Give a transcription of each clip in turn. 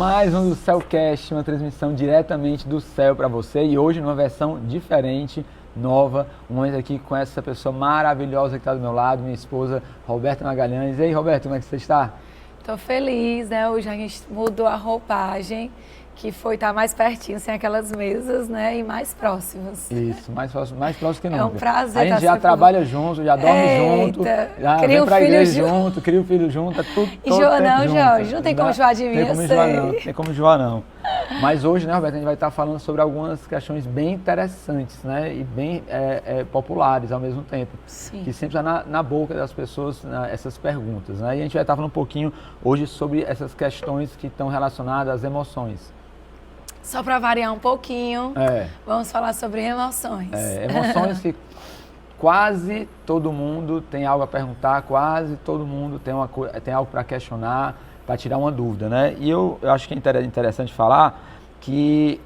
mais um do Céucast, uma transmissão diretamente do céu para você e hoje numa versão diferente, nova, um momento aqui com essa pessoa maravilhosa que está do meu lado, minha esposa Roberta Magalhães. E aí, Roberta, como é que você está? Estou feliz, né? Hoje a gente mudou a roupagem, que foi estar mais pertinho, sem aquelas mesas, né? E mais próximos. Isso, mais próximo que nunca. É um prazer. A gente já trabalha junto, já dorme junto, já vem pra igreja junto, cria o filho junto, é tudo E João não, junto. Jorge, não tem como enjoar de mim, eu sei. Tem como enjoar não. Mas hoje, né, Roberto, a gente vai estar falando sobre algumas questões bem interessantes, né? E bem populares ao mesmo tempo. Sim. Que sempre está na boca das pessoas, essas perguntas, né? E a gente vai estar falando um pouquinho hoje sobre essas questões que estão relacionadas às emoções. Só para variar um pouquinho, vamos falar sobre emoções. Emoções que quase todo mundo tem algo a perguntar, quase todo mundo tem algo para questionar, para tirar uma dúvida, né? E eu acho que é interessante falar que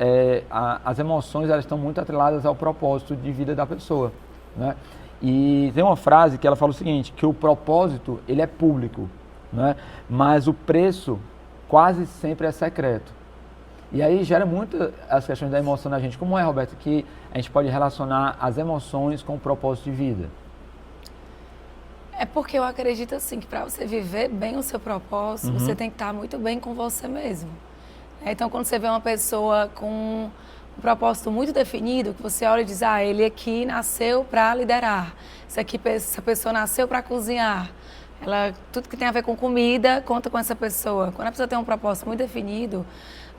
as emoções elas estão muito atreladas ao propósito de vida da pessoa, né? E tem uma frase que ela fala o seguinte, que o propósito ele é público, né? Mas o preço quase sempre é secreto. E aí gera muito as questões da emoção na gente. Como é, Roberto, que a gente pode relacionar as emoções com o propósito de vida? É porque eu acredito assim, que para você viver bem o seu propósito, você tem que estar muito bem com você mesmo. Então, quando você vê uma pessoa com um propósito muito definido, que você olha e diz, ele aqui nasceu para liderar, essa pessoa nasceu para cozinhar, tudo que tem a ver com comida, conta com essa pessoa. Quando a pessoa tem um propósito muito definido,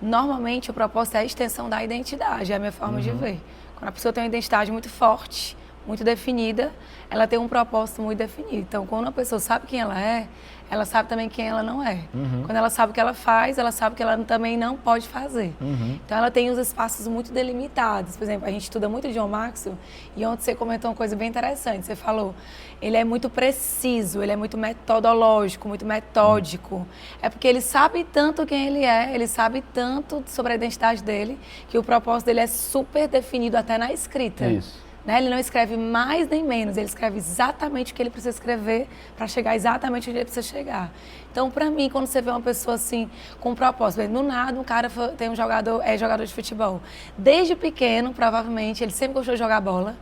normalmente o propósito é a extensão da identidade, é a minha forma de ver. Quando a pessoa tem uma identidade muito forte, muito definida, ela tem um propósito muito definido. Então, quando a pessoa sabe quem ela sabe também quem ela não é. Quando ela sabe o que ela faz, ela sabe que ela também não pode fazer. Então, ela tem os espaços muito delimitados. Por exemplo, a gente estuda muito John Maxwell e ontem você comentou uma coisa bem interessante. Você falou, ele é muito preciso, ele é muito metodológico, muito metódico. É porque ele sabe tanto quem ele sabe tanto sobre a identidade dele, que o propósito dele é super definido até na escrita. Isso. Ele não escreve mais nem menos, ele escreve exatamente o que ele precisa escrever para chegar exatamente onde ele precisa chegar. Então, para mim, quando você vê uma pessoa assim, com um propósito, no nada um cara tem jogador de futebol. Desde pequeno, provavelmente, ele sempre gostou de jogar bola.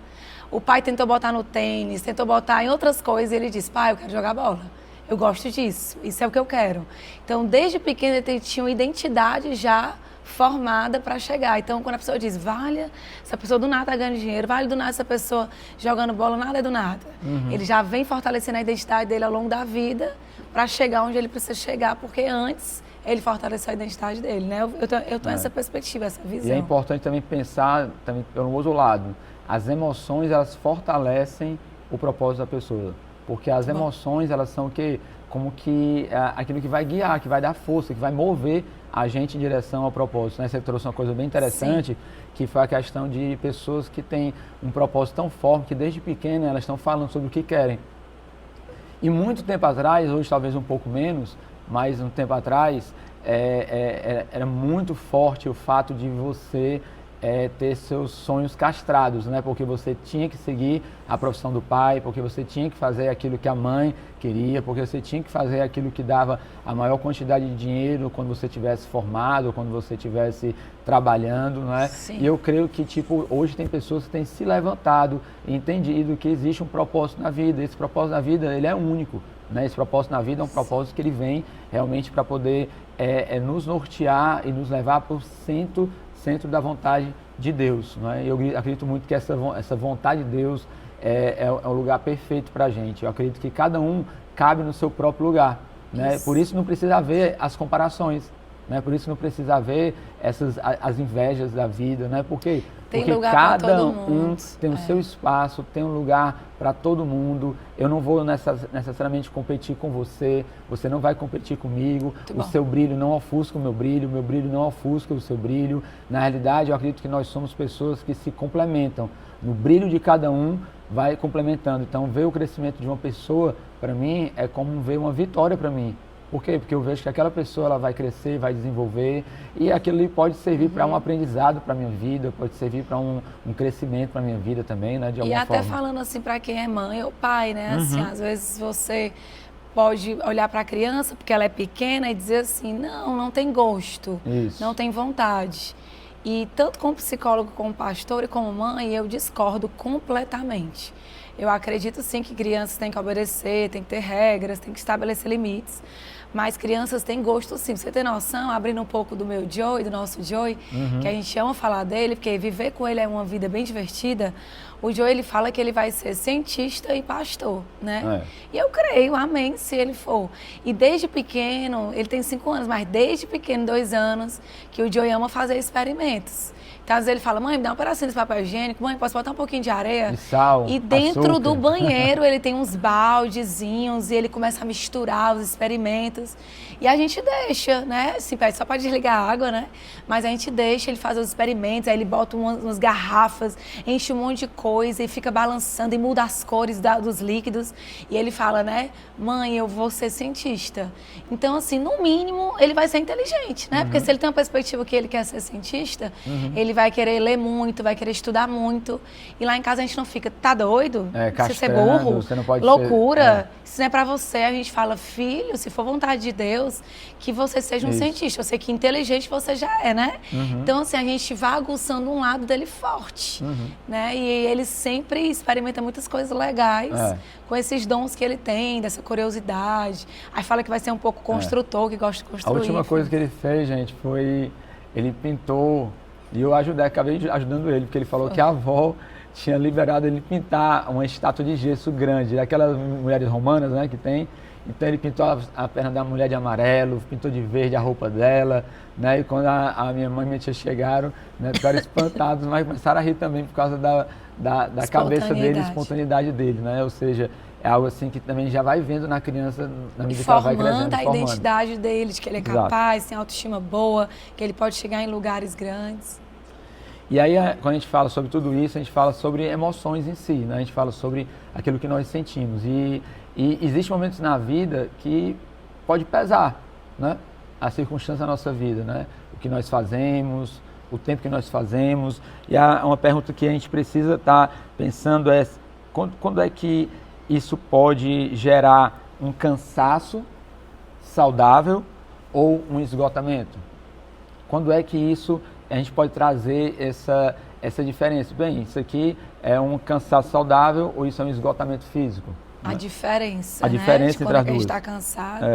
O pai tentou botar no tênis, tentou botar em outras coisas e ele disse, pai, eu quero jogar bola. Eu gosto disso, isso é o que eu quero. Então, desde pequeno, ele tinha uma identidade já formada para chegar. Então, quando a pessoa diz, vale, essa pessoa do nada está ganhando dinheiro, vale do nada essa pessoa jogando bola, nada é do nada. Ele já vem fortalecendo a identidade dele ao longo da vida para chegar onde ele precisa chegar, porque antes ele fortaleceu a identidade dele, né? Eu tenho essa perspectiva, essa visão. E é importante também pensar também pelo outro lado. As emoções, elas fortalecem o propósito da pessoa. Porque as emoções, elas são o quê? Como que aquilo que vai guiar, que vai dar força, que vai mover a gente em direção ao propósito, né? Você trouxe uma coisa bem interessante, que foi a questão de pessoas que têm um propósito tão forte que desde pequena elas estão falando sobre o que querem. E muito tempo atrás, hoje talvez um pouco menos, mas um tempo atrás, era muito forte o fato de você ter seus sonhos castrados, né? Porque você tinha que seguir a profissão do pai, porque você tinha que fazer aquilo que a mãe queria, porque você tinha que fazer aquilo que dava a maior quantidade de dinheiro quando você tivesse formado, quando você estivesse trabalhando, né? Sim. E eu creio que, hoje tem pessoas que têm se levantado e entendido que existe um propósito na vida. Esse propósito na vida, ele é único, né? Esse propósito na vida é um propósito que ele vem realmente para poder nos nortear e nos levar para o centro da vontade de Deus, não é? Eu acredito muito que essa vontade de Deus é o lugar perfeito para a gente. Eu acredito que cada um cabe no seu próprio lugar, né? Por isso não precisa haver as comparações, né? Por isso não precisa haver as invejas da vida, né? Porque lugar cada todo mundo. tem o seu espaço, tem um lugar para todo mundo. Eu não vou necessariamente competir com você, você não vai competir comigo. O seu brilho não ofusca o meu brilho não ofusca o seu brilho. Na realidade, eu acredito que nós somos pessoas que se complementam. No brilho de cada um vai complementando. Então, ver o crescimento de uma pessoa, para mim, é como ver uma vitória para mim. Por quê? Porque eu vejo que aquela pessoa ela vai crescer, vai desenvolver e aquilo ali pode servir para um aprendizado para a minha vida, pode servir para um crescimento para a minha vida também, né? De alguma forma. E até falando assim para quem é mãe ou pai, né? Assim, às vezes você pode olhar para a criança, porque ela é pequena, e dizer assim, não tem gosto, Isso. não tem vontade. E tanto como psicólogo, como pastor e como mãe, eu discordo completamente. Eu acredito sim que crianças têm que obedecer, têm que ter regras, têm que estabelecer limites. Mas crianças têm gosto sim. Pra você ter noção, abrindo um pouco do meu Joey, do nosso Joey, que a gente ama falar dele, porque viver com ele é uma vida bem divertida. O Joey, ele fala que ele vai ser cientista e pastor, né? E eu creio, amém, se ele for. E desde pequeno, ele tem 5 anos, mas desde pequeno, 2 anos, que o Joey ama fazer experimentos. Então, às vezes ele fala, mãe, me dá um pedacinho de papel higiênico, mãe, posso botar um pouquinho de areia? De sal, e dentro açúcar. do banheiro ele tem uns baldezinhos e ele começa a misturar os experimentos. E a gente deixa, né? Assim, pede só para desligar a água, né? Mas a gente deixa ele fazer os experimentos, aí ele bota umas garrafas, enche um monte de coisa e fica balançando e muda as cores dos líquidos. E ele fala, né? Mãe, eu vou ser cientista. Então, assim, no mínimo, ele vai ser inteligente, né? Porque se ele tem uma perspectiva que ele quer ser cientista, ele vai querer ler muito, vai querer estudar muito. E lá em casa a gente não fica, tá doido? Você ser burro? Você não pode loucura? Isso não é pra você. A gente fala, filho, se for vontade de Deus, que você seja um cientista. Eu sei que inteligente você já é, né? Então, assim, a gente vai aguçando um lado dele forte, né? E ele sempre experimenta muitas coisas legais com esses dons que ele tem, dessa curiosidade. Aí fala que vai ser um pouco construtor, que gosta de construir. A última coisa que ele fez, gente, foi... Ele pintou... E eu acabei ajudando ele, porque ele falou que a avó tinha liberado ele pintar uma estátua de gesso grande, daquelas mulheres romanas, né, que tem. Então ele pintou a perna da mulher de amarelo, pintou de verde a roupa dela, né? E quando a minha mãe e minha tia chegaram, né, ficaram espantados, mas começaram a rir também por causa da cabeça dele, espontaneidade dele, né? Ou seja, é algo assim que também já vai vendo na criança, na medida que ela vai crescendo, formando a identidade dele, de que ele é capaz, tem autoestima boa, que ele pode chegar em lugares grandes. E aí, quando a gente fala sobre tudo isso, a gente fala sobre emoções em si, né? A gente fala sobre aquilo que nós sentimos. E existem momentos na vida que pode pesar, né? A circunstância da nossa vida, né? O que nós fazemos, o tempo que nós fazemos. E uma pergunta que a gente precisa estar pensando é quando é que isso pode gerar um cansaço saudável ou um esgotamento? Quando é que a gente pode trazer essa diferença? Bem, isso aqui é um cansaço saudável ou isso é um esgotamento físico? A diferença, a diferença entre as duas. A gente está cansado.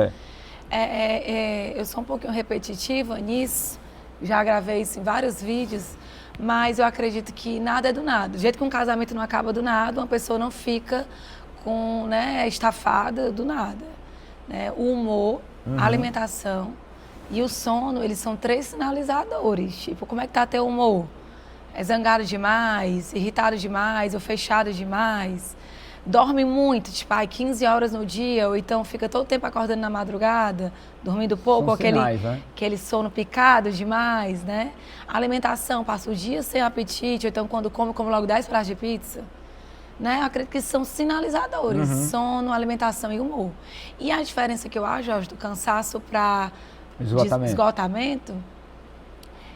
Eu sou um pouquinho repetitiva nisso, já gravei isso em vários vídeos, mas eu acredito que nada é do nada. Do jeito que um casamento não acaba do nada, uma pessoa não fica estafada do nada. Né? O humor, a alimentação e o sono, eles são 3 sinalizadores. Tipo, como é que tá teu humor? É zangado demais, irritado demais ou fechado demais? Dorme muito, tipo, 15 horas no dia, ou então fica todo o tempo acordando na madrugada, dormindo pouco, ou aquele sono picado demais, né? A alimentação, passa o dia sem apetite, ou então quando come logo 10 pratos de pizza. Né? Eu acredito que são sinalizadores, sono, alimentação e humor. E a diferença que eu acho, Jorge, do cansaço para esgotamento,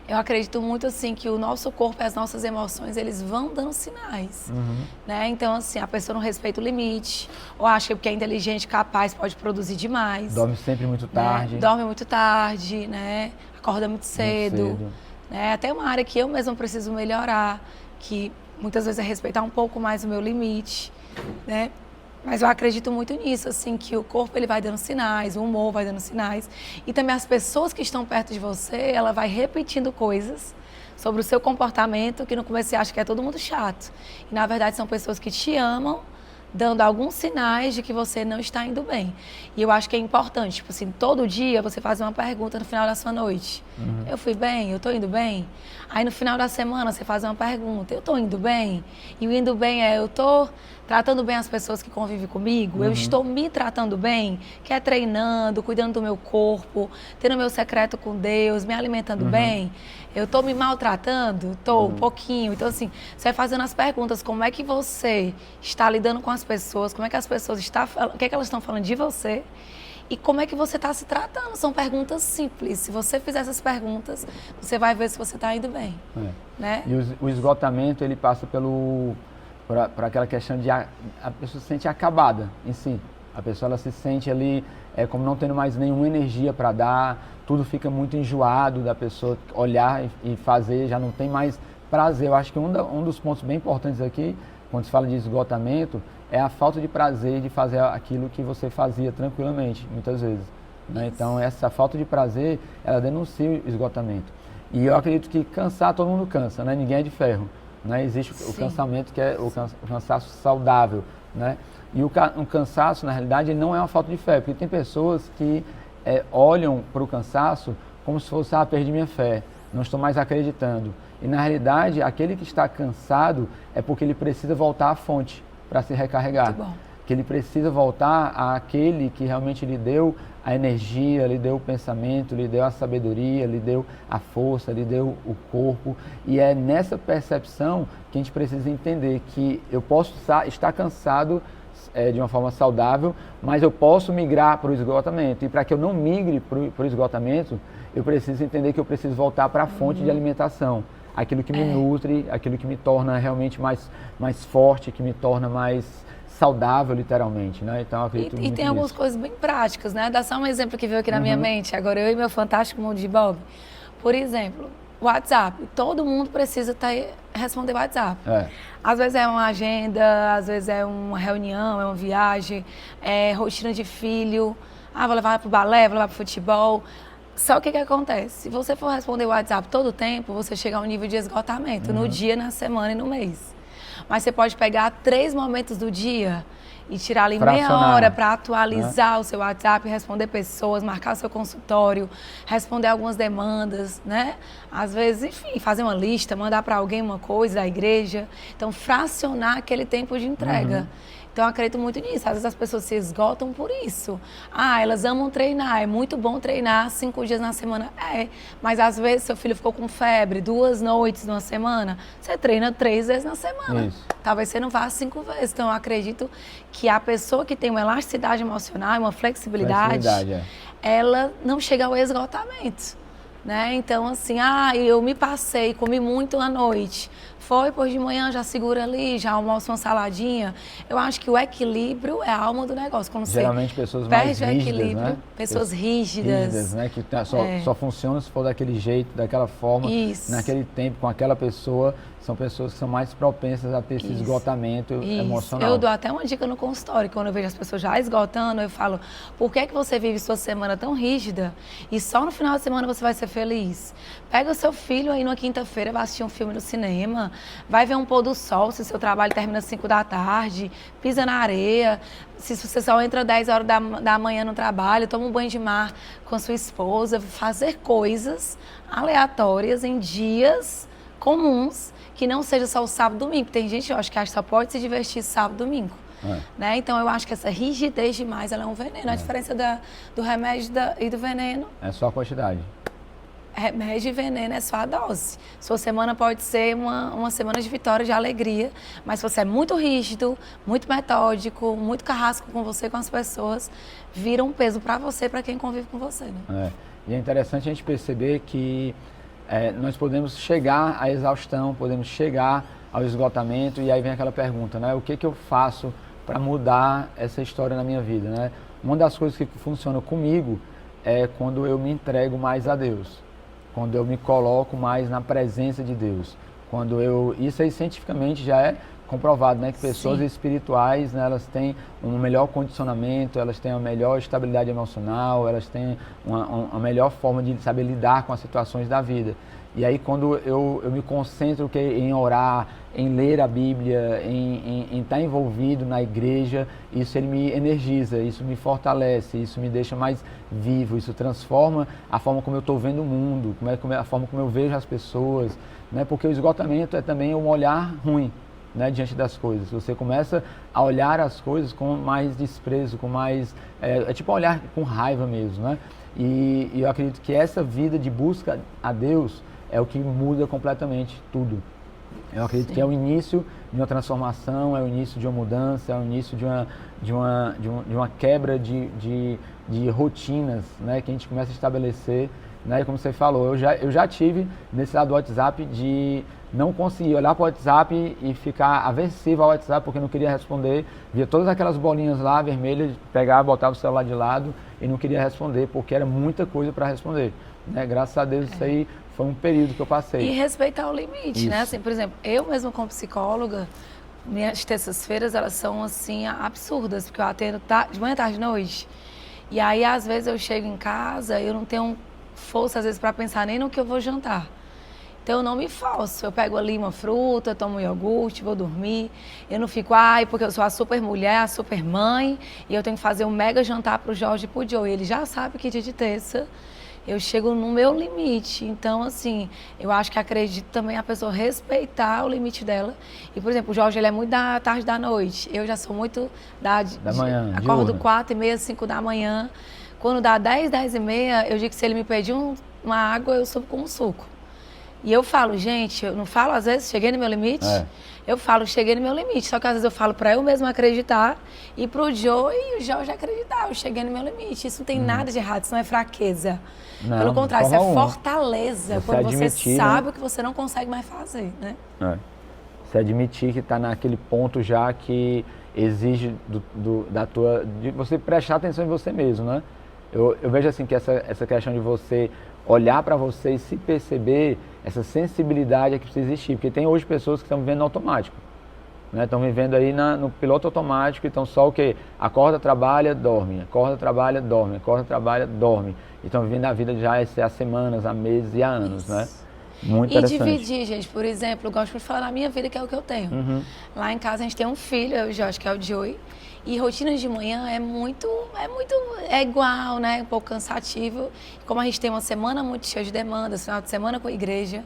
eu acredito muito assim que o nosso corpo e as nossas emoções, eles vão dando sinais. Né? Então, assim, a pessoa não respeita o limite, ou acha que porque é inteligente, capaz, pode produzir demais. Dorme sempre muito tarde. Né? Dorme muito tarde, né? Acorda muito cedo. Né? Até uma área que eu mesma preciso melhorar, que muitas vezes é respeitar um pouco mais o meu limite, né? Mas eu acredito muito nisso, assim, que o corpo ele vai dando sinais, o humor vai dando sinais. E também as pessoas que estão perto de você, ela vai repetindo coisas sobre o seu comportamento que no começo você acha que é todo mundo chato. E na verdade são pessoas que te amam, dando alguns sinais de que você não está indo bem. E eu acho que é importante, tipo assim, todo dia você faz uma pergunta no final da sua noite. Eu fui bem? Eu estou indo bem? Aí no final da semana você faz uma pergunta, eu estou indo bem? E o indo bem eu estou tratando bem as pessoas que convivem comigo? Eu estou me tratando bem? Que é treinando, cuidando do meu corpo, tendo meu secreto com Deus, me alimentando bem? Eu estou me maltratando? Estou, um pouquinho. Então, assim, você vai fazendo as perguntas, como é que você está lidando com as pessoas, como é que as pessoas estão, o que é que elas estão falando de você e como é que você está se tratando. São perguntas simples. Se você fizer essas perguntas, você vai ver se você está indo bem. Né? E o esgotamento, ele passa por aquela questão de a pessoa se sente acabada em si. A pessoa ela se sente ali como não tendo mais nenhuma energia para dar, tudo fica muito enjoado da pessoa olhar e fazer, já não tem mais prazer. Eu acho que um dos pontos bem importantes aqui, quando se fala de esgotamento, é a falta de prazer de fazer aquilo que você fazia tranquilamente, muitas vezes. Né? Então, essa falta de prazer, ela denuncia o esgotamento. E eu acredito que cansar, todo mundo cansa, né? Ninguém é de ferro. Né? Existe o cansamento que é o cansaço saudável. Né? E o cansaço, na realidade, ele não é uma falta de fé, porque tem pessoas que olham para o cansaço como se fosse, perdi minha fé, não estou mais acreditando. E, na realidade, aquele que está cansado é porque ele precisa voltar à fonte para se recarregar. Muito bom. Que ele precisa voltar àquele que realmente lhe deu a energia, lhe deu o pensamento, lhe deu a sabedoria, lhe deu a força, lhe deu o corpo. E é nessa percepção que a gente precisa entender que eu posso estar cansado de uma forma saudável, mas eu posso migrar para o esgotamento. E para que eu não migre para o esgotamento, eu preciso entender que eu preciso voltar para a fonte de alimentação. Aquilo que me nutre, aquilo que me torna realmente mais forte, que me torna mais saudável, literalmente, né? Então, eu acredito muito tem nisso. algumas coisas bem práticas, né? Dá só um exemplo que veio aqui na minha mente. Agora, eu e meu fantástico mundo de Bob. Por exemplo, WhatsApp. Todo mundo precisa responder WhatsApp. Às vezes é uma agenda, às vezes é uma reunião, é uma viagem, é rotina de filho. Vou levar para o balé, vou levar para o futebol. Só o que acontece? Se você for responder o WhatsApp todo o tempo, você chega a um nível de esgotamento no dia, na semana e no mês. Mas você pode pegar 3 momentos do dia e tirar ali meia hora para atualizar o seu WhatsApp, responder pessoas, marcar seu consultório, responder algumas demandas, né? Às vezes, enfim, fazer uma lista, mandar para alguém uma coisa da igreja. Então, fracionar aquele tempo de entrega. Então, eu acredito muito nisso. Às vezes as pessoas se esgotam por isso. Elas amam treinar, é muito bom treinar 5 dias na semana. Mas às vezes seu filho ficou com febre 2 noites numa semana, você treina 3 vezes na semana. Isso. Talvez você não vá 5 vezes. Então, eu acredito que a pessoa que tem uma elasticidade emocional, uma flexibilidade ela não chega ao esgotamento. Né? Então, assim, eu me passei, comi muito à noite. Pois de manhã já segura ali, já almoça uma saladinha. Eu acho que o equilíbrio é a alma do negócio. Quando geralmente pessoas perde mais rígidas, o equilíbrio, né? pessoas rígidas. Né? Que só funcionam se for daquele jeito, daquela forma, naquele tempo, com aquela pessoa. São pessoas que são mais propensas a ter esse esgotamento emocional. Eu dou até uma dica no consultório, quando eu vejo as pessoas já esgotando, eu falo, por que você vive sua semana tão rígida e só no final de semana você vai ser feliz? Pega o seu filho aí numa quinta-feira, vai assistir um filme no cinema, vai ver um pôr do sol, se seu trabalho termina às 5 da tarde, pisa na areia, se você só entra 10 horas da manhã no trabalho, toma um banho de mar com a sua esposa, fazer coisas aleatórias em dias comuns, que não seja só o sábado e domingo. Tem gente, eu acho que só pode se divertir sábado e domingo. Né? Então, eu acho que essa rigidez demais, ela é um veneno. A diferença do remédio e do veneno... É só a quantidade. Remédio e veneno é só a dose. Sua semana pode ser uma semana de vitória, de alegria, mas se você é muito rígido, muito metódico, muito carrasco com você, com as pessoas, vira um peso para você, para quem convive com você. Né? E é interessante a gente perceber que nós podemos chegar à exaustão, podemos chegar ao esgotamento, e aí vem aquela pergunta, né? O que eu faço para mudar essa história na minha vida, né? Uma das coisas que funciona comigo é quando eu me entrego mais a Deus, quando eu me coloco mais na presença de Deus, isso aí cientificamente já é comprovado, né? Que pessoas espirituais, né, elas têm um melhor condicionamento, elas têm uma melhor estabilidade emocional, elas têm uma melhor forma de saber lidar com as situações da vida. E aí quando eu me concentro em orar, em ler a Bíblia, em estar envolvido na igreja, isso ele me energiza, isso me fortalece, isso me deixa mais vivo, isso transforma a forma como eu estou vendo o mundo, a forma como eu vejo as pessoas, né? Porque o esgotamento é também um olhar ruim, né, diante das coisas. Você começa a olhar as coisas com mais desprezo, com mais... É tipo olhar com raiva mesmo, né? E eu acredito que essa vida de busca a Deus é o que muda completamente tudo. Eu acredito que é o início de uma transformação, é o início de uma mudança, é o início de uma quebra de rotinas, né, que a gente começa a estabelecer. né? Como você falou, eu já tive nesse lado do WhatsApp de não conseguir olhar para o WhatsApp e ficar aversivo ao WhatsApp porque não queria responder. Via todas aquelas bolinhas lá vermelhas, pegava, botava o celular de lado e não queria responder porque era muita coisa para responder, né? Graças a Deus isso aí foi um período que eu passei. E respeitar o limite, Isso. né? Assim, por exemplo, eu mesmo como psicóloga, minhas terças-feiras elas são assim absurdas, porque eu atendo de manhã, tarde e noite. E aí às vezes eu chego em casa, eu não tenho força às vezes para pensar nem no que eu vou jantar. Então eu não me falso, eu pego ali uma fruta, tomo um iogurte, vou dormir. Eu não fico, porque eu sou a super mulher, a super mãe, e eu tenho que fazer um mega jantar pro Jorge e pro Joe. Ele já sabe que dia de terça eu chego no meu limite. Então, assim, eu acho que acredito também a pessoa respeitar o limite dela. E, por exemplo, o Jorge, ele é muito da tarde e da noite. Eu já sou muito da manhã, acordo diurna. 4h30, 5 da manhã. Quando dá 10, 10h30, eu digo que se ele me pedir uma água, eu subo com um suco. E eu falo, gente, eu não falo às vezes, cheguei no meu limite? Eu falo, cheguei no meu limite. Só que às vezes eu falo pra eu mesma acreditar e pro Joe e o Jorge acreditar. Eu cheguei no meu limite. Isso não tem nada de errado, isso não é fraqueza. Não, pelo contrário, isso é forma alguma. fortaleza. Você Quando você admitir, sabe né? o que você não consegue mais fazer, né? Você admitir que está naquele ponto já que exige de você prestar atenção em você mesmo, né? Eu vejo assim que essa questão de você olhar para você e se perceber, essa sensibilidade é que precisa existir, porque tem hoje pessoas que estão vivendo no automático, né? Estão vivendo aí no piloto automático, então só o quê? Acorda, trabalha, dorme, acorda, trabalha, dorme, acorda, trabalha, dorme. E estão vivendo a vida já há semanas, há meses e há anos, Isso. né? Muito E interessante. dividir, gente, por exemplo, eu gosto de falar na minha vida, que é o que eu tenho. Lá em casa a gente tem um filho, eu e o Jorge, que é o Joey, e rotina de manhã é igual, né? Um pouco cansativo. Como a gente tem uma semana muito cheia de demandas, final de semana com a igreja,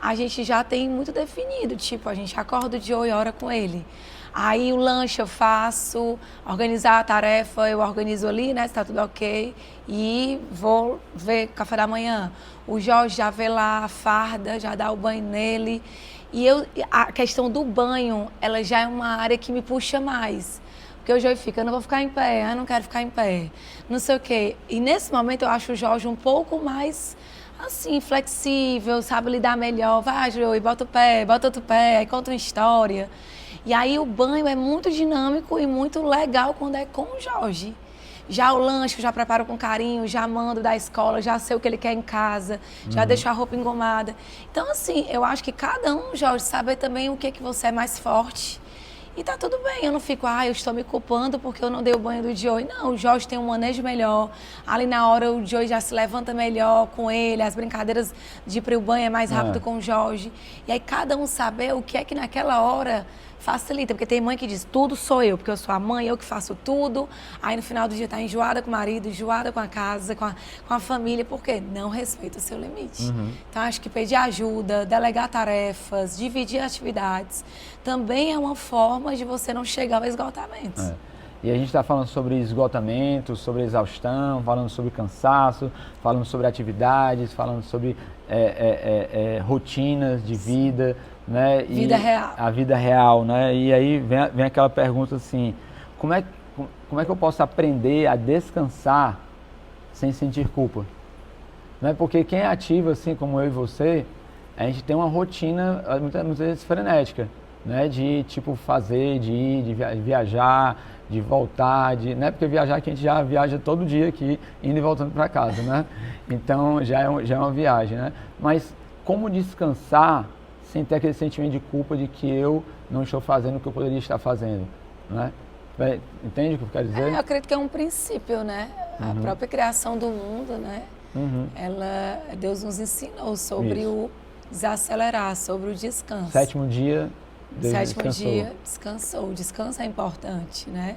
a gente já tem muito definido, tipo, a gente acorda o Joey e ora com ele. Aí o lanche eu faço, organizar a tarefa, eu organizo ali, né, se tá tudo ok, e vou ver café da manhã. O Jorge já vê lá a farda, já dá o banho nele. E a questão do banho, ela já é uma área que me puxa mais. Porque o Jorge fica, eu não vou ficar em pé, eu não quero ficar em pé, não sei o quê. E nesse momento eu acho o Jorge um pouco mais, assim, flexível, sabe lidar melhor. Vai, Joey, bota o pé, bota outro pé, aí conta uma história. E aí o banho é muito dinâmico e muito legal quando é com o Jorge. Já o lanche eu já preparo com carinho, já mando da escola, já sei o que ele quer em casa, já deixo a roupa engomada. Então, assim, eu acho que cada um, Jorge, sabe também o que você é mais forte. E tá tudo bem, eu não fico, eu estou me culpando porque eu não dei o banho do Joey. Não, o Jorge tem um manejo melhor. Ali na hora o Joey já se levanta melhor com ele, as brincadeiras de ir pro banho é mais rápido com o Jorge. E aí cada um saber o que é que naquela hora facilita, porque tem mãe que diz, tudo sou eu, porque eu sou a mãe, eu que faço tudo. Aí no final do dia tá enjoada com o marido, enjoada com a casa, com a família, porque não respeita o seu limite. Então acho que pedir ajuda, delegar tarefas, dividir atividades, também é uma forma de você não chegar ao esgotamento. E a gente está falando sobre esgotamento, sobre exaustão, falando sobre cansaço, falando sobre atividades, falando sobre rotinas de vida, né? Vida real. A vida real, né? E aí vem aquela pergunta assim, como é que eu posso aprender a descansar sem sentir culpa? Né? Porque quem é ativo, assim como eu e você, a gente tem uma rotina muitas vezes frenética, né? De tipo fazer, de ir, de viajar, de voltar, né? Porque viajar que a gente já viaja todo dia aqui, indo e voltando para casa, né? Então já é uma viagem, né? Mas como descansar sem ter aquele sentimento de culpa de que eu não estou fazendo o que eu poderia estar fazendo, né? Entende o que eu quero dizer? Eu acredito que é um princípio, né? A própria criação do mundo, né? Deus nos ensinou sobre o desacelerar, sobre o descanso. Sétimo dia, Deus Sétimo dia, descansou. O descanso é importante, né?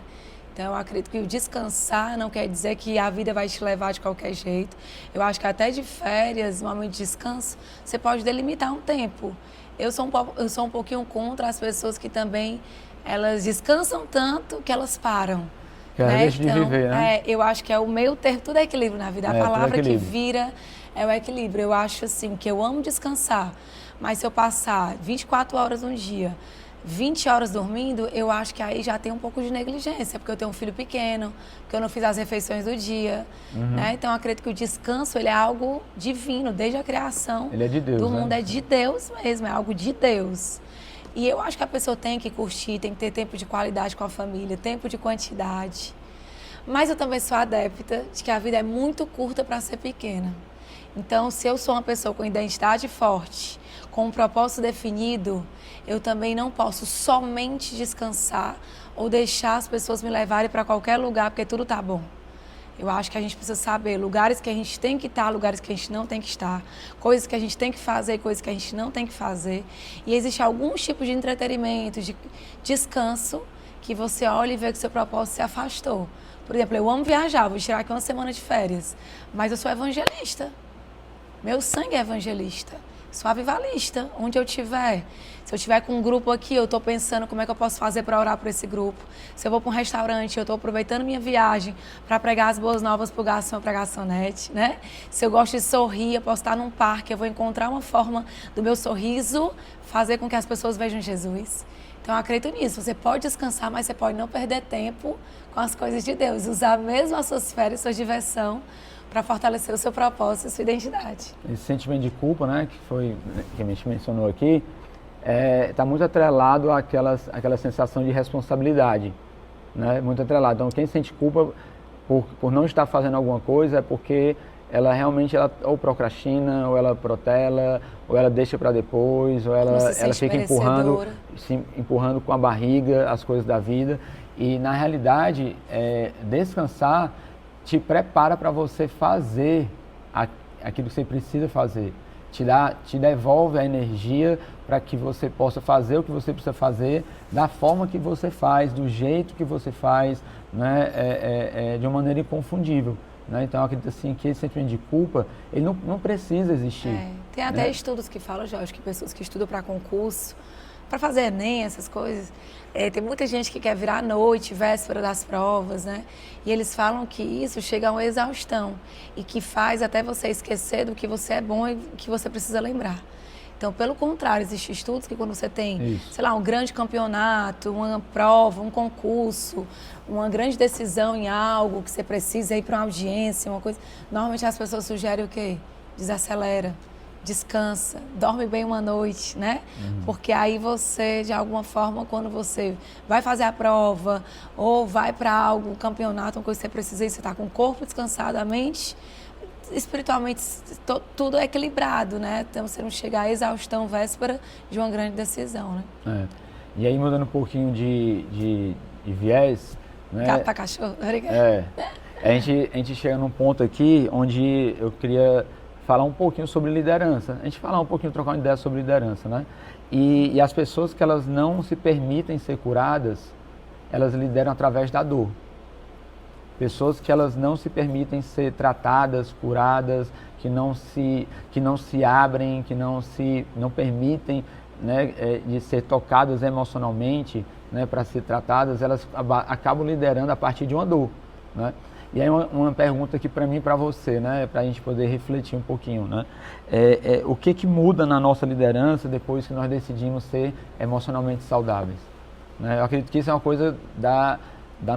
Então, eu acredito que o descansar não quer dizer que a vida vai te levar de qualquer jeito. Eu acho que até de férias, no momento de descanso, você pode delimitar um tempo. Eu sou um pouquinho contra as pessoas que também, elas descansam tanto que elas param. Que elas deixam de viver, né? Eu acho que é o meio termo, tudo é equilíbrio na vida. A palavra que vira é o equilíbrio. Eu acho assim, que eu amo descansar, mas se eu passar 24 horas um dia, 20 horas dormindo, eu acho que aí já tem um pouco de negligência, porque eu tenho um filho pequeno, porque eu não fiz as refeições do dia, né? Então, eu acredito que o descanso, ele é algo divino, desde a criação Ele é de Deus, do mundo, né? é de Deus mesmo, é algo de Deus. E eu acho que a pessoa tem que curtir, tem que ter tempo de qualidade com a família, tempo de quantidade. Mas eu também sou adepta de que a vida é muito curta para ser pequena. Então, se eu sou uma pessoa com identidade forte, com um propósito definido, eu também não posso somente descansar ou deixar as pessoas me levarem para qualquer lugar, porque tudo tá bom. Eu acho que a gente precisa saber lugares que a gente tem que estar, lugares que a gente não tem que estar, coisas que a gente tem que fazer, coisas que a gente não tem que fazer. E existe alguns tipos de entretenimento, de descanso, que você olha e vê que seu propósito se afastou. Por exemplo, eu amo viajar, vou tirar aqui uma semana de férias, mas eu sou evangelista. Meu sangue é evangelista. Sou avivalista, onde eu estiver. Se eu estiver com um grupo aqui, eu estou pensando como é que eu posso fazer para orar por esse grupo. Se eu vou para um restaurante, eu estou aproveitando minha viagem para pregar as boas novas para o garçom, para a garçonete, né? Se eu gosto de sorrir, eu posso estar num parque, eu vou encontrar uma forma do meu sorriso fazer com que as pessoas vejam Jesus. Então, eu acredito nisso. Você pode descansar, mas você pode não perder tempo com as coisas de Deus. Usar mesmo as suas férias, sua diversão, para fortalecer o seu propósito e sua identidade. Esse sentimento de culpa, né, que a gente mencionou aqui, está muito atrelado àquela sensação de responsabilidade, né, muito atrelado. Então, quem sente culpa por não estar fazendo alguma coisa é porque ela realmente ou procrastina, ou ela protela, ou ela deixa para depois, ou ela fica empurrando com a barriga as coisas da vida. E, na realidade, descansar te prepara para você fazer aquilo que você precisa fazer. Te devolve a energia para que você possa fazer o que você precisa fazer da forma que você faz, do jeito que você faz, né? De uma maneira inconfundível. Né? Então, eu acredito assim, que esse sentimento de culpa, ele não precisa existir. Tem até estudos que falam, Jorge, que pessoas que estudam para concurso, para fazer Enem, essas coisas, tem muita gente que quer virar à noite, véspera das provas, né? E eles falam que isso chega a uma exaustão e que faz até você esquecer do que você é bom e que você precisa lembrar. Então, pelo contrário, existem estudos que quando você tem, sei lá, um grande campeonato, uma prova, um concurso, uma grande decisão em algo que você precisa ir para uma audiência, uma coisa, normalmente as pessoas sugerem o quê? Desacelera, descansa, dorme bem uma noite, né? Porque aí você, de alguma forma, quando você vai fazer a prova ou vai para algo, um campeonato, uma coisa que você precisa ir, você está com o corpo descansado, a mente, espiritualmente, tudo é equilibrado, né? Então você não chega à exaustão véspera de uma grande decisão, né? E aí, mudando um pouquinho de viés, né? Gato pra cachorro, obrigada. A gente chega num ponto aqui onde eu queria falar um pouquinho sobre liderança. A gente falar um pouquinho, trocar uma ideia sobre liderança, né? E as pessoas que elas não se permitem ser curadas, elas lideram através da dor. Pessoas que elas não se permitem ser tratadas, curadas, que não se abrem, que não permitem, né, de ser tocadas emocionalmente, né, para ser tratadas, elas acabam liderando a partir de uma dor, né? E aí uma pergunta aqui para mim e para você, né, para a gente poder refletir um pouquinho, né? O que muda na nossa liderança depois que nós decidimos ser emocionalmente saudáveis? Né? Eu acredito que isso é uma coisa da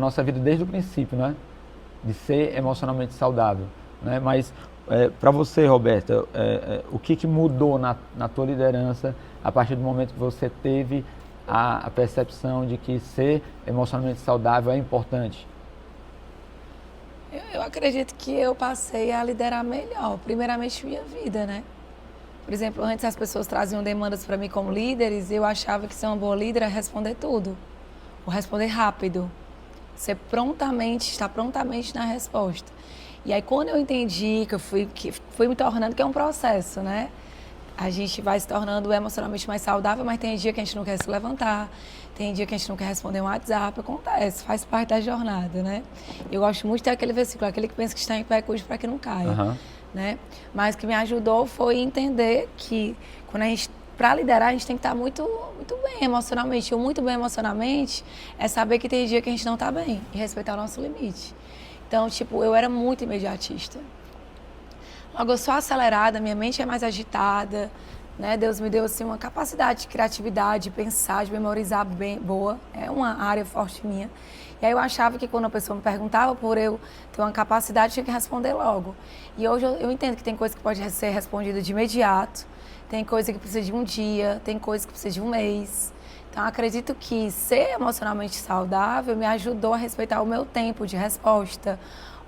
nossa vida desde o princípio, né? De ser emocionalmente saudável, né? Mas para você, Roberta, o que mudou na tua liderança a partir do momento que você teve a percepção de que ser emocionalmente saudável é importante? Eu acredito que eu passei a liderar melhor, primeiramente minha vida, né? Por exemplo, antes as pessoas traziam demandas para mim como líderes, eu achava que ser uma boa líder é responder tudo, ou responder rápido. Você está prontamente na resposta. E aí, quando eu entendi que fui me tornando, que é um processo, né? A gente vai se tornando emocionalmente mais saudável, mas tem dia que a gente não quer se levantar, tem dia que a gente não quer responder um WhatsApp, acontece, faz parte da jornada, né? Eu gosto muito de ter aquele versículo, aquele que pensa que está em pé, cuide para que não caia, né? Mas o que me ajudou foi entender que quando para liderar, a gente tem que estar muito bem emocionalmente. E o muito bem emocionalmente é saber que tem dia que a gente não está bem e respeitar o nosso limite. Então, eu era muito imediatista. Logo, eu sou acelerada, minha mente é mais agitada, né? Deus me deu assim uma capacidade de criatividade, de pensar, de memorizar bem boa. É uma área forte minha. E aí eu achava que quando a pessoa me perguntava, por eu ter uma capacidade, eu tinha que responder logo. E hoje eu entendo que tem coisa que pode ser respondida de imediato, tem coisa que precisa de um dia, tem coisa que precisa de um mês. Então, acredito que ser emocionalmente saudável me ajudou a respeitar o meu tempo de resposta,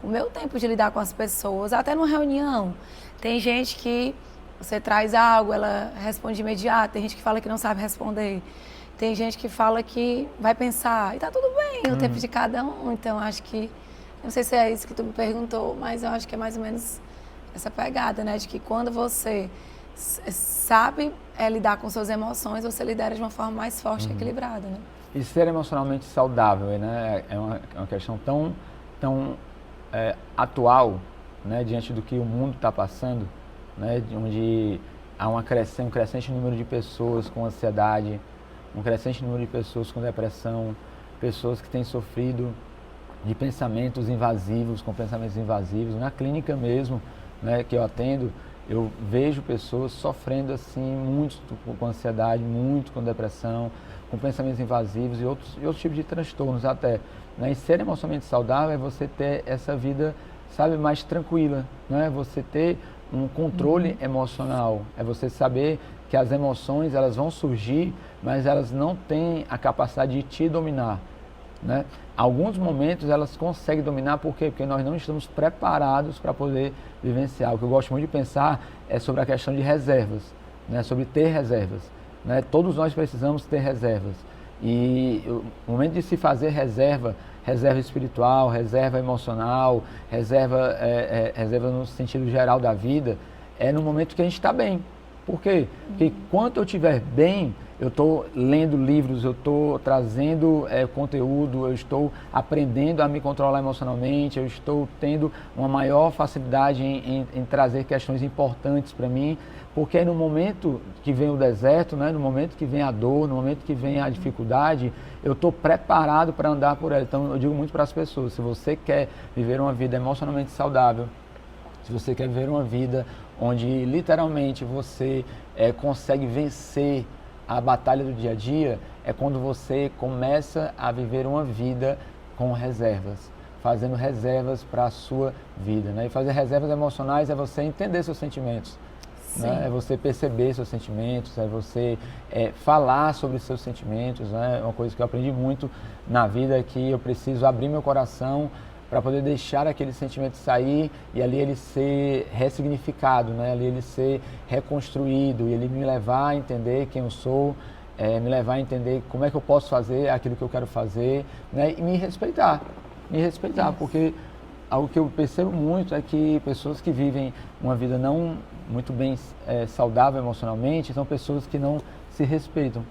o meu tempo de lidar com as pessoas, até numa reunião. Tem gente que você traz algo, ela responde de imediato, tem gente que fala que não sabe responder, tem gente que fala que vai pensar, e tá tudo bem, o tempo de cada um. Então, acho que, não sei se é isso que tu me perguntou, mas eu acho que é mais ou menos essa pegada, né, de que quando você sabe lidar com suas emoções, você lidera de uma forma mais forte e equilibrada, né? E ser emocionalmente saudável, né, é uma questão tão atual, né, diante do que o mundo está passando, né, onde há um crescente número de pessoas com ansiedade, um crescente número de pessoas com depressão, pessoas que têm sofrido de pensamentos invasivos, com pensamentos invasivos. Na clínica mesmo, né, que eu atendo, eu vejo pessoas sofrendo assim muito com ansiedade, muito com depressão, com pensamentos invasivos e outros tipos de transtornos até. Né? E ser emocionalmente saudável é você ter essa vida, sabe, mais tranquila, né? Você ter um controle emocional, é você saber que as emoções elas vão surgir, mas elas não têm a capacidade de te dominar, né? Alguns momentos elas conseguem dominar, por quê? Porque nós não estamos preparados para poder vivenciar. O que eu gosto muito de pensar é sobre a questão de reservas, né? Sobre ter reservas, né? Todos nós precisamos ter reservas. E o momento de se fazer reserva espiritual, reserva emocional, reserva no sentido geral da vida, é no momento que a gente está bem. Por quê? Porque enquanto eu estiver bem, eu estou lendo livros, eu estou trazendo conteúdo, eu estou aprendendo a me controlar emocionalmente, eu estou tendo uma maior facilidade em trazer questões importantes para mim, porque é no momento que vem o deserto, né, no momento que vem a dor, no momento que vem a dificuldade, eu estou preparado para andar por ela. Então eu digo muito para as pessoas, se você quer viver uma vida emocionalmente saudável, se você quer viver uma vida onde literalmente você consegue vencer a batalha do dia a dia, é quando você começa a viver uma vida com reservas, fazendo reservas para a sua vida, né? E fazer reservas emocionais é você entender seus sentimentos, né? É você perceber seus sentimentos, é você falar sobre seus sentimentos, né? Uma coisa que eu aprendi muito na vida é que eu preciso abrir meu coração para poder deixar aquele sentimento sair e ali ele ser ressignificado, né? Ali ele ser reconstruído e ele me levar a entender quem eu sou, me levar a entender como é que eu posso fazer aquilo que eu quero fazer, né? E me respeitar, porque algo que eu percebo muito é que pessoas que vivem uma vida não muito bem saudável emocionalmente são pessoas que não se respeitam.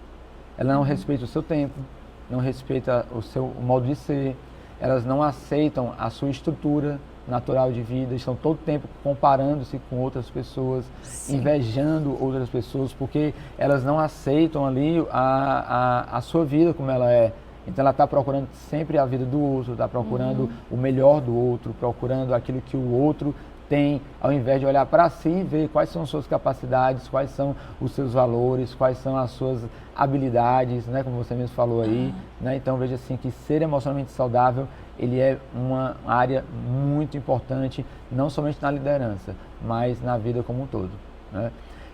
Ela não respeita o seu tempo, não respeita o seu modo de ser, elas não aceitam a sua estrutura natural de vida, estão todo o tempo comparando-se com outras pessoas, invejando outras pessoas, porque elas não aceitam ali a sua vida como ela é. Então ela está procurando sempre a vida do outro, está procurando o melhor do outro, procurando aquilo que o outro tem, ao invés de olhar para si e ver quais são as suas capacidades, quais são os seus valores, quais são as suas habilidades, né, como você mesmo falou aí, né? Então veja assim que ser emocionalmente saudável, ele é uma área muito importante, não somente na liderança, mas na vida como um todo, né?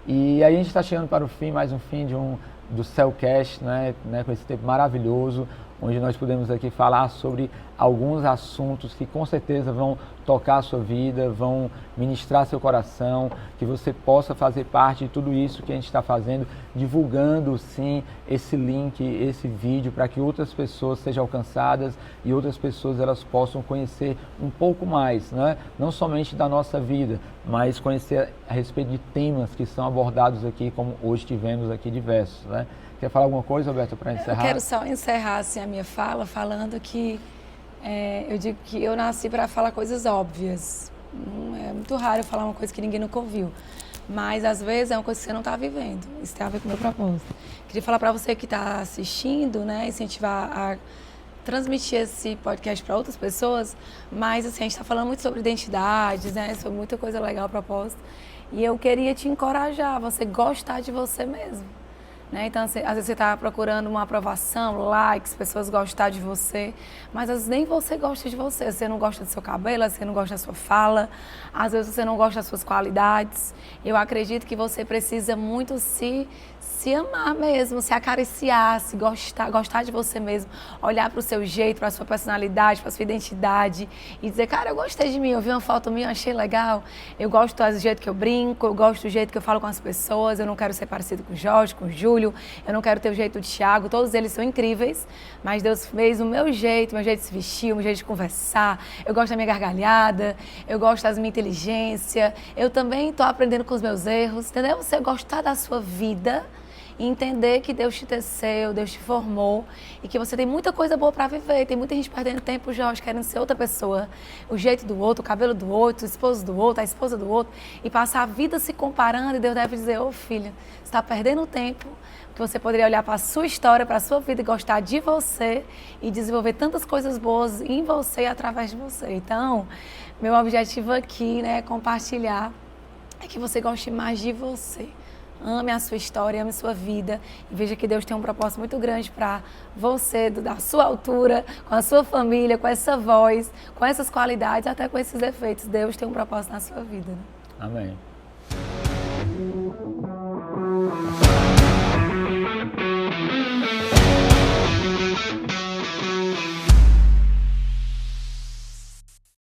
E aí a gente está chegando para o fim, mais um fim do Cellcast, né, com esse tempo maravilhoso, onde nós podemos aqui falar sobre alguns assuntos que com certeza vão tocar a sua vida, vão ministrar seu coração, que você possa fazer parte de tudo isso que a gente está fazendo, divulgando sim esse link, esse vídeo, para que outras pessoas sejam alcançadas e outras pessoas elas possam conhecer um pouco mais, né? Não somente da nossa vida, mas conhecer a respeito de temas que são abordados aqui, como hoje tivemos aqui diversos, né? Quer falar alguma coisa, Roberto, para encerrar? Eu quero só encerrar assim, a minha fala falando que eu digo que eu nasci para falar coisas óbvias. É muito raro eu falar uma coisa que ninguém nunca ouviu. Mas, às vezes, é uma coisa que você não está vivendo. Isso tem a ver com o meu propósito. Queria falar para você que está assistindo, né, incentivar a transmitir esse podcast para outras pessoas. Mas, assim, a gente está falando muito sobre identidades, né, sobre muita coisa legal, propósito. E eu queria te encorajar, você gostar de você mesmo. Né? Então, às vezes você está procurando uma aprovação, likes, pessoas gostar de você, mas às vezes nem você gosta de você. Você não gosta do seu cabelo, você não gosta da sua fala, às vezes você não gosta das suas qualidades. Eu acredito que você precisa muito se amar mesmo, se acariciar, se gostar de você mesmo, olhar para o seu jeito, para a sua personalidade, para a sua identidade e dizer, cara, eu gostei de mim, eu vi uma foto minha, achei legal, eu gosto do jeito que eu brinco, eu gosto do jeito que eu falo com as pessoas, eu não quero ser parecido com o Jorge, com o Júlio, eu não quero ter o jeito do Thiago, todos eles são incríveis, mas Deus fez o meu jeito de se vestir, o meu jeito de conversar, eu gosto da minha gargalhada, eu gosto da minha inteligência, eu também estou aprendendo com os meus erros, entendeu? Você gostar da sua vida e entender que Deus te teceu, Deus te formou e que você tem muita coisa boa para viver. Tem muita gente perdendo tempo, Jorge, querendo ser outra pessoa. O jeito do outro, o cabelo do outro, o esposo do outro, a esposa do outro. E passar a vida se comparando e Deus deve dizer, ô filha, você está perdendo tempo, que você poderia olhar para a sua história, para a sua vida e gostar de você e desenvolver tantas coisas boas em você e através de você. Então, meu objetivo aqui, né, é compartilhar, é que você goste mais de você. Ame a sua história, ame a sua vida e veja que Deus tem um propósito muito grande para você, da sua altura, com a sua família, com essa voz, com essas qualidades, até com esses defeitos. Deus tem um propósito na sua vida. Né? Amém.